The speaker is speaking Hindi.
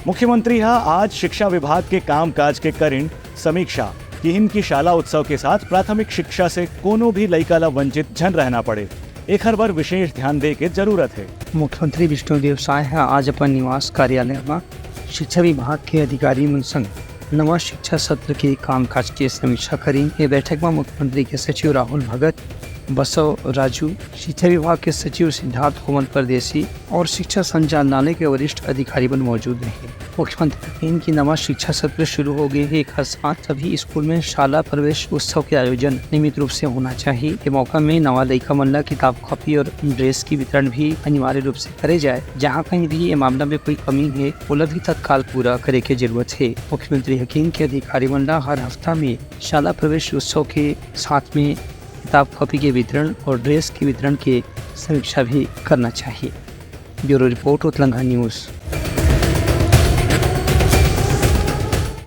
मुख्यमंत्री आज शिक्षा विभाग के काम काज के करिन समीक्षा कि इनकी शाला उत्सव के साथ प्राथमिक शिक्षा से कोनो भी लइका ला वंचित झन रहना पड़े, एक हर बार विशेष ध्यान दे के जरूरत है। मुख्यमंत्री विष्णुदेव साय आज अपन निवास कार्यालय में शिक्षा विभाग के अधिकारी मन संग नवा शिक्षा सत्र के कामकाज की समीक्षा करी। ये बैठक में मुख्यमंत्री के सचिव राहुल भगत, बसव राजू, शिक्षा विभाग के सचिव सिद्धार्थ कोमल परदेसी और शिक्षा संचालनालय के वरिष्ठ अधिकारी बन मौजूद रहे। मुख्यमंत्री ने की नवा शिक्षा सत्र शुरू हो गए है, एक साथ सभी स्कूल में शाला प्रवेश उत्सव के आयोजन नियमित रूप से होना चाहिए। के मौका में नवा लइका मन ला किताब कॉपी और ड्रेस की वितरण भी अनिवार्य रूप से करे जाए। जहाँ कहीं भी ये मामला में कोई कमी है वो भी तत्काल पूरा करे के जरूरत है। मुख्यमंत्री हकीम के अधिकारी मन ला हर हफ्ता में शाला प्रवेश उत्सव के साथ में किताब कॉपी के वितरण और ड्रेस के वितरण की समीक्षा भी करना चाहिए। Bureau report, Telangana news.